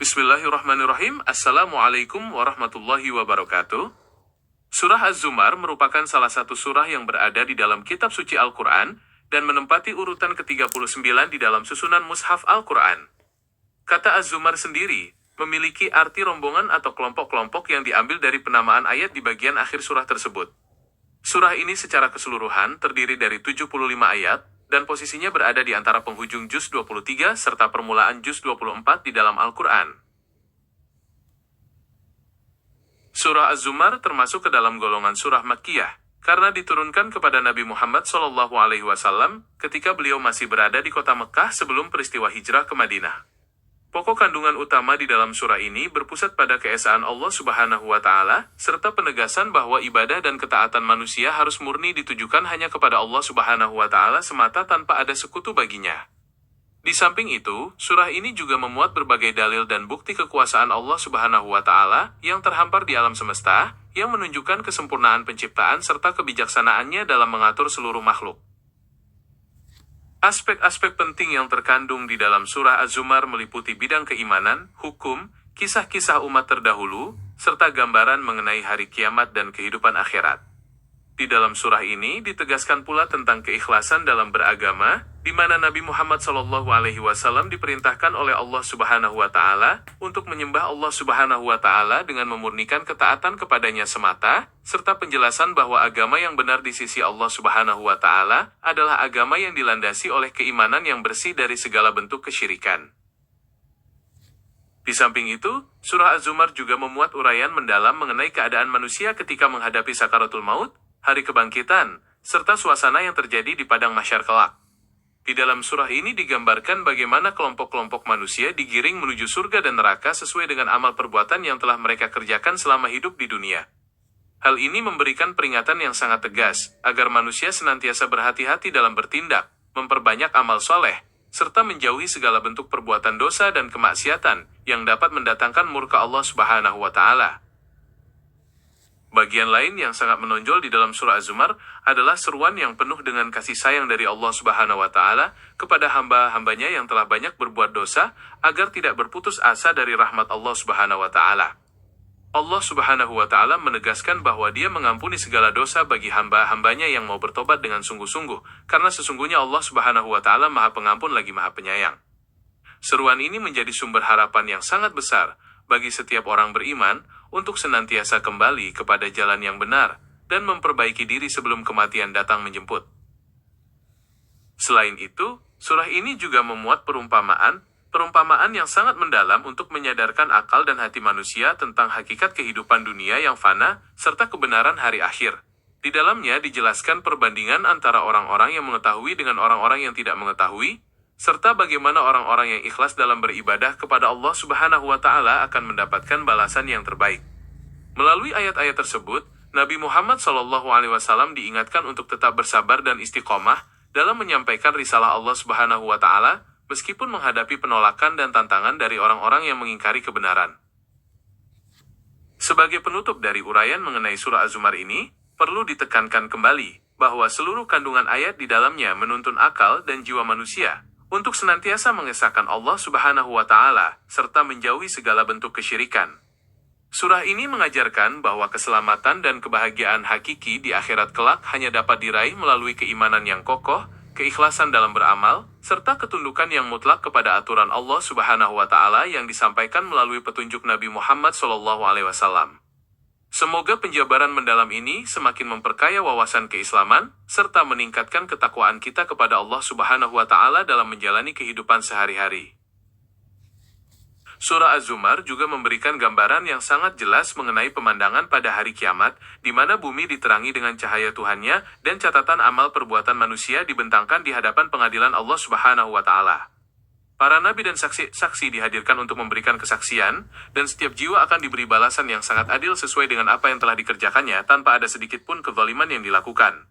Bismillahirrahmanirrahim. Assalamualaikum warahmatullahi wabarakatuh. Surah Az-Zumar merupakan salah satu surah yang berada di dalam kitab suci Al-Quran dan menempati urutan ke-39 di dalam susunan Mushaf Al-Quran. Kata Az-Zumar sendiri memiliki arti rombongan atau kelompok-kelompok yang diambil dari penamaan ayat di bagian akhir surah tersebut. Surah ini secara keseluruhan terdiri dari 75 ayat, dan posisinya berada di antara penghujung juz 23 serta permulaan juz 24 di dalam Al-Quran. Surah Az-Zumar termasuk ke dalam golongan surah Makkiyah, karena diturunkan kepada Nabi Muhammad SAW ketika beliau masih berada di kota Mekkah sebelum peristiwa hijrah ke Madinah. Pokok kandungan utama di dalam surah ini berpusat pada keesaan Allah Subhanahu wa Ta'ala, serta penegasan bahwa ibadah dan ketaatan manusia harus murni ditujukan hanya kepada Allah Subhanahu wa Ta'ala semata tanpa ada sekutu baginya. Di samping itu, surah ini juga memuat berbagai dalil dan bukti kekuasaan Allah Subhanahu wa Ta'ala yang terhampar di alam semesta, yang menunjukkan kesempurnaan penciptaan serta kebijaksanaannya dalam mengatur seluruh makhluk. Aspek-aspek penting yang terkandung di dalam surah Az-Zumar meliputi bidang keimanan, hukum, kisah-kisah umat terdahulu, serta gambaran mengenai hari kiamat dan kehidupan akhirat. Di dalam surah ini ditegaskan pula tentang keikhlasan dalam beragama, di mana Nabi Muhammad SAW diperintahkan oleh Allah Subhanahu wa Ta'ala untuk menyembah Allah Subhanahu wa Ta'ala dengan memurnikan ketaatan kepadanya semata, serta penjelasan bahwa agama yang benar di sisi Allah Subhanahu wa Ta'ala adalah agama yang dilandasi oleh keimanan yang bersih dari segala bentuk kesyirikan. Di samping itu, surah Az-Zumar juga memuat uraian mendalam mengenai keadaan manusia ketika menghadapi sakaratul maut, hari kebangkitan, serta suasana yang terjadi di padang mahsyar kelak. Di dalam surah ini digambarkan bagaimana kelompok-kelompok manusia digiring menuju surga dan neraka sesuai dengan amal perbuatan yang telah mereka kerjakan selama hidup di dunia. Hal ini memberikan peringatan yang sangat tegas, agar manusia senantiasa berhati-hati dalam bertindak, memperbanyak amal soleh, serta menjauhi segala bentuk perbuatan dosa dan kemaksiatan, yang dapat mendatangkan murka Allah Subhanahu wa Ta'ala. Bagian lain yang sangat menonjol di dalam surah Az-Zumar adalah seruan yang penuh dengan kasih sayang dari Allah Subhanahu wa Ta'ala kepada hamba-hambanya yang telah banyak berbuat dosa, agar tidak berputus asa dari rahmat Allah Subhanahu wa Ta'ala. Allah Subhanahu wa Ta'ala menegaskan bahwa Dia mengampuni segala dosa bagi hamba-hambanya yang mau bertobat dengan sungguh-sungguh, karena sesungguhnya Allah Subhanahu wa Ta'ala Maha Pengampun lagi Maha Penyayang. Seruan ini menjadi sumber harapan yang sangat besar bagi setiap orang beriman untuk senantiasa kembali kepada jalan yang benar dan memperbaiki diri sebelum kematian datang menjemput. Selain itu, surah ini juga memuat perumpamaan yang sangat mendalam untuk menyadarkan akal dan hati manusia tentang hakikat kehidupan dunia yang fana serta kebenaran hari akhir. Di dalamnya dijelaskan perbandingan antara orang-orang yang mengetahui dengan orang-orang yang tidak mengetahui, serta bagaimana orang-orang yang ikhlas dalam beribadah kepada Allah Subhanahu wa Ta'ala akan mendapatkan balasan yang terbaik. Melalui ayat-ayat tersebut, Nabi Muhammad SAW diingatkan untuk tetap bersabar dan istiqomah dalam menyampaikan risalah Allah Subhanahu wa Ta'ala, meskipun menghadapi penolakan dan tantangan dari orang-orang yang mengingkari kebenaran. Sebagai penutup dari uraian mengenai surah Az-Zumar ini, perlu ditekankan kembali bahwa seluruh kandungan ayat di dalamnya menuntun akal dan jiwa manusia untuk senantiasa mengesahkan Allah Subhanahu wa Ta'ala, serta menjauhi segala bentuk kesyirikan. Surah ini mengajarkan bahwa keselamatan dan kebahagiaan hakiki di akhirat kelak hanya dapat diraih melalui keimanan yang kokoh, keikhlasan dalam beramal, serta ketundukan yang mutlak kepada aturan Allah Subhanahu wa Ta'ala yang disampaikan melalui petunjuk Nabi Muhammad SAW. Semoga penjabaran mendalam ini semakin memperkaya wawasan keislaman, serta meningkatkan ketakwaan kita kepada Allah Subhanahu wa Ta'ala dalam menjalani kehidupan sehari-hari. Surah Az-Zumar juga memberikan gambaran yang sangat jelas mengenai pemandangan pada hari kiamat, di mana bumi diterangi dengan cahaya Tuhannya, dan catatan amal perbuatan manusia dibentangkan di hadapan pengadilan Allah Subhanahu wa Ta'ala. Para nabi dan saksi dihadirkan untuk memberikan kesaksian, dan setiap jiwa akan diberi balasan yang sangat adil sesuai dengan apa yang telah dikerjakannya tanpa ada sedikit pun kezaliman yang dilakukan.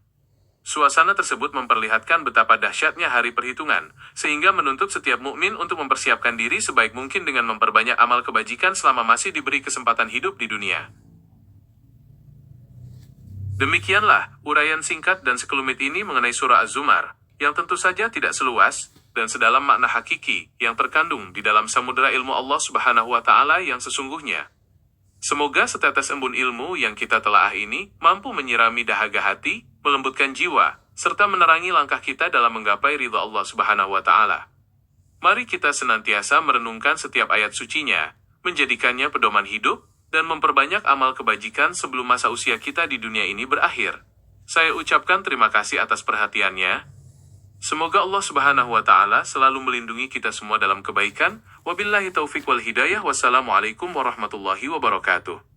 Suasana tersebut memperlihatkan betapa dahsyatnya hari perhitungan, sehingga menuntut setiap mukmin untuk mempersiapkan diri sebaik mungkin dengan memperbanyak amal kebajikan selama masih diberi kesempatan hidup di dunia. Demikianlah uraian singkat dan sekelumit ini mengenai surah Az-Zumar. yang tentu saja tidak seluas dan sedalam makna hakiki yang terkandung di dalam samudera ilmu Allah Subhanahu wa Ta'ala yang sesungguhnya. Semoga setetes embun ilmu yang kita telaah ini mampu menyirami dahaga hati, melembutkan jiwa, serta menerangi langkah kita dalam menggapai ridha Allah Subhanahu wa Ta'ala. Mari kita senantiasa merenungkan setiap ayat sucinya, menjadikannya pedoman hidup, dan memperbanyak amal kebajikan sebelum masa usia kita di dunia ini berakhir. Saya ucapkan terima kasih atas perhatiannya. Semoga Allah Subhanahu wa Ta'ala selalu melindungi kita semua dalam kebaikan. Wabillahi taufiq wal hidayah. Wassalamualaikum warahmatullahi wabarakatuh.